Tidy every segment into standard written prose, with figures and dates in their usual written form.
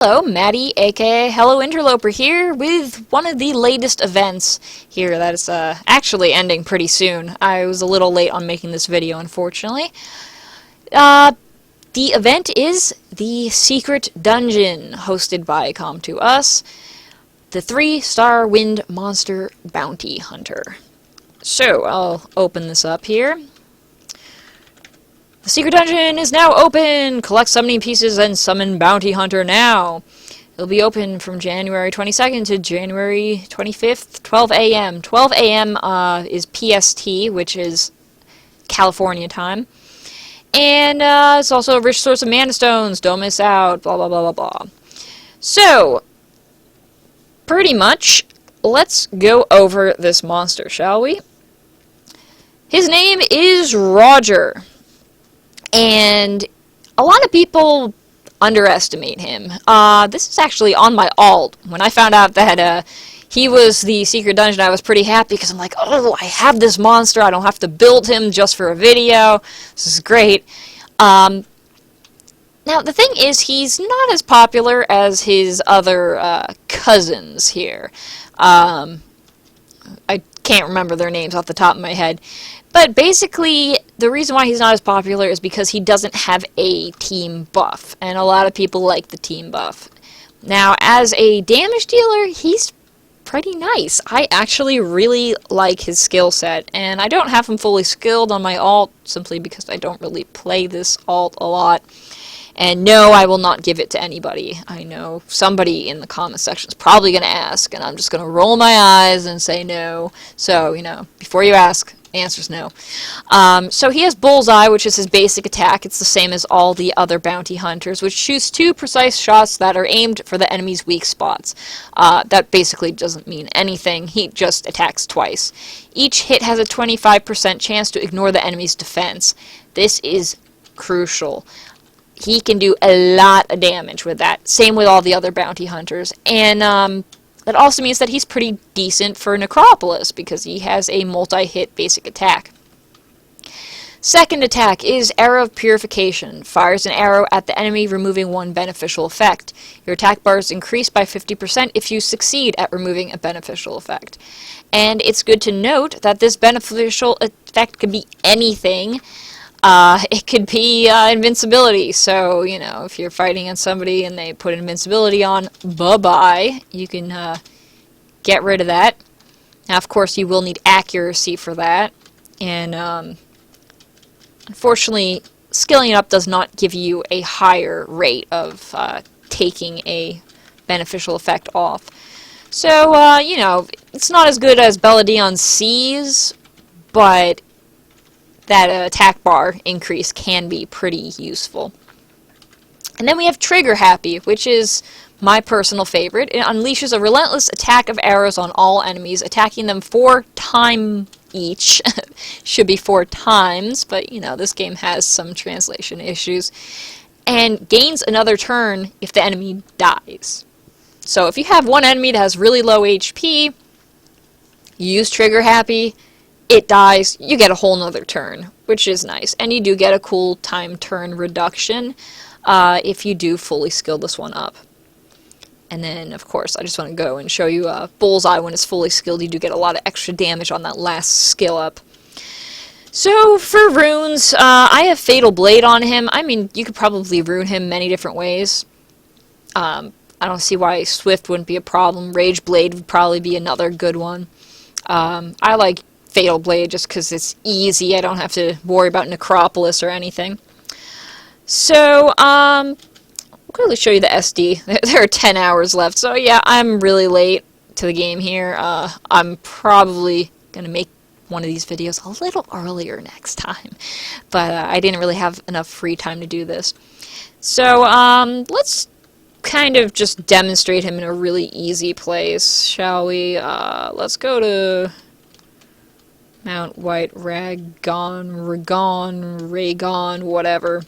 Hello, Maddie, aka Hello Interloper here with one of the latest events here that is actually ending pretty soon. I was a little late on making this video, unfortunately. The event is the Secret Dungeon, hosted by Com2Us, the 3-star Wind Monster Bounty Hunter. So, I'll open this up here. The Secret Dungeon is now open! Collect summoning pieces and summon Bounty Hunter now! It'll be open from January 22nd to January 25th, 12 a.m. 12 a.m. Is PST, which is California time. And it's also a rich source of mana stones, don't miss out, blah blah blah blah blah. So, pretty much, let's go over this monster, shall we? His name is Roger. And a lot of people underestimate him. This is actually on my alt. When I found out that he was the Secret Dungeon, I was pretty happy because I'm like, oh, I have this monster. I don't have to build him just for a video. This is great. Now, the thing is, he's not as popular as his other cousins here. I can't remember their names off the top of my head. But basically, the reason why he's not as popular is because he doesn't have a team buff, and a lot of people like the team buff. Now, as a damage dealer, he's pretty nice. I actually really like his skill set, and I don't have him fully skilled on my alt, simply because I don't really play this alt a lot. And no, I will not give it to anybody. I know somebody in the comment section is probably going to ask, and I'm just going to roll my eyes and say no. So, before you ask, the answer's no. So he has Bullseye, which is his basic attack. It's the same as all the other bounty hunters, which shoots 2 precise shots that are aimed for the enemy's weak spots. That basically doesn't mean anything. He just attacks twice. Each hit has a 25% chance to ignore the enemy's defense. This is crucial. He can do a lot of damage with that. Same with all the other bounty hunters. And that also means that he's pretty decent for Necropolis, because he has a multi-hit basic attack. Second attack is Arrow of Purification. Fires an arrow at the enemy, removing 1 beneficial effect. Your attack bar is increased by 50% if you succeed at removing a beneficial effect. And it's good to note that this beneficial effect can be anything. It could be invincibility, so, if you're fighting against somebody and they put invincibility on, bye-bye, you can get rid of that. Now, of course, you will need accuracy for that, and unfortunately, skilling it up does not give you a higher rate of taking a beneficial effect off. So, it's not as good as Belladion's C's, but that attack bar increase can be pretty useful. And then we have Trigger Happy, which is my personal favorite. It unleashes a relentless attack of arrows on all enemies, attacking them 4 times each. Should be 4 times, but this game has some translation issues. And gains another turn if the enemy dies. So if you have one enemy that has really low HP, you use Trigger Happy, it dies, you get a whole nother turn, which is nice. And you do get a cool time turn reduction if you do fully skill this one up. And then, of course, I just want to go and show you Bullseye. When it's fully skilled, you do get a lot of extra damage on that last skill up. So, for runes, I have Fatal Blade on him. I mean, you could probably rune him many different ways. I don't see why Swift wouldn't be a problem. Rage Blade would probably be another good one. I like Fatal Blade just because it's easy. I don't have to worry about Necropolis or anything. So, I'll quickly show you the SD. There are 10 hours left, so yeah, I'm really late to the game here. I'm probably going to make one of these videos a little earlier next time, but I didn't really have enough free time to do this. So, let's kind of just demonstrate him in a really easy place, shall we? Let's go to Mount White Raygon, whatever.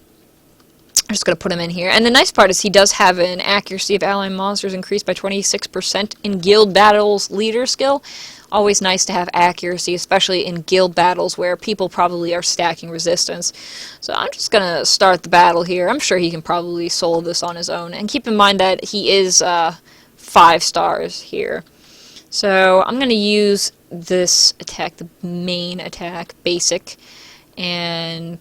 I'm just going to put him in here. And the nice part is he does have an accuracy of ally monsters increased by 26% in guild battles leader skill. Always nice to have accuracy, especially in guild battles where people probably are stacking resistance. So I'm just going to start the battle here. I'm sure he can probably solo this on his own. And keep in mind that he is 5 stars here. So I'm going to use this attack, the main attack, basic, and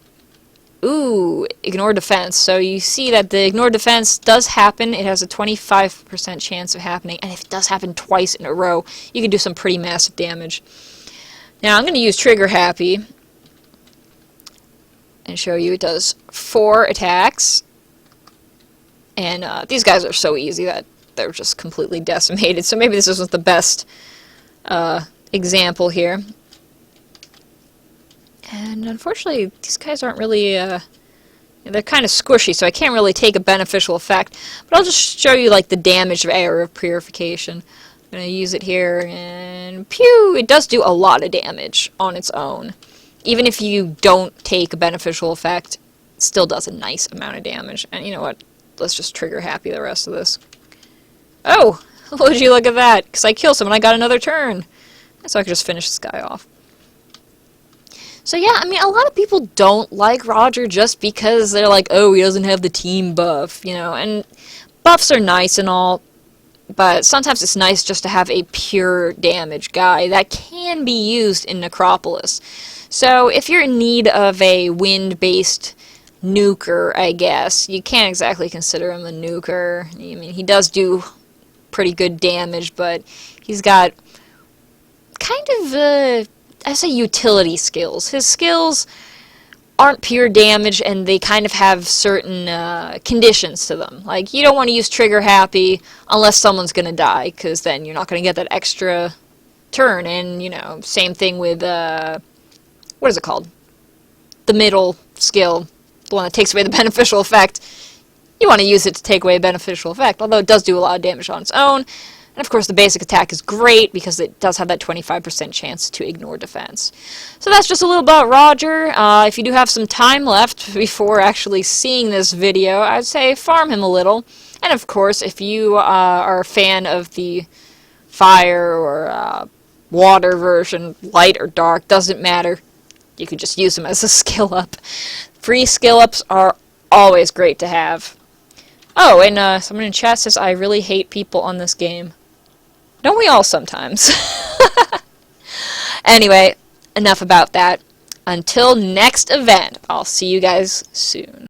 ooh, ignore defense. So you see that the ignore defense does happen. It has a 25% chance of happening, and if it does happen twice in a row, you can do some pretty massive damage. Now I'm going to use trigger happy and show you it does 4 attacks, and these guys are so easy that they're just completely decimated. So maybe this isn't the best example here. And unfortunately, these guys aren't really, they're kind of squishy, so I can't really take a beneficial effect. But I'll just show you, like, the damage of Era of Purification. I'm going to use it here, and pew! It does do a lot of damage on its own. Even if you don't take a beneficial effect, it still does a nice amount of damage. And you know what? Let's just trigger happy the rest of this. Oh! Would you look at that? Because I killed someone, I got another turn. So I could just finish this guy off. So yeah, I mean, a lot of people don't like Roger just because they're like, oh, he doesn't have the team buff, you know, and buffs are nice and all, but sometimes it's nice just to have a pure damage guy that can be used in Necropolis. So if you're in need of a wind-based nuker, I guess, you can't exactly consider him a nuker. I mean, he does do pretty good damage, but he's got kind of, I say utility skills. His skills aren't pure damage, and they kind of have certain conditions to them. Like, you don't want to use trigger happy unless someone's going to die, because then you're not going to get that extra turn. And, you know, same thing with, what is it called? The middle skill, the one that takes away the beneficial effect. You want to use it to take away a beneficial effect, although it does do a lot of damage on its own. And of course the basic attack is great because it does have that 25% chance to ignore defense. So that's just a little about Roger. If you do have some time left before actually seeing this video, I'd say farm him a little. And of course, if you are a fan of the fire or water version, light or dark, doesn't matter. You could just use them as a skill up. Free skill ups are always great to have. Oh, and someone in chat says, I really hate people on this game. Don't we all sometimes? Anyway, enough about that. Until next event, I'll see you guys soon.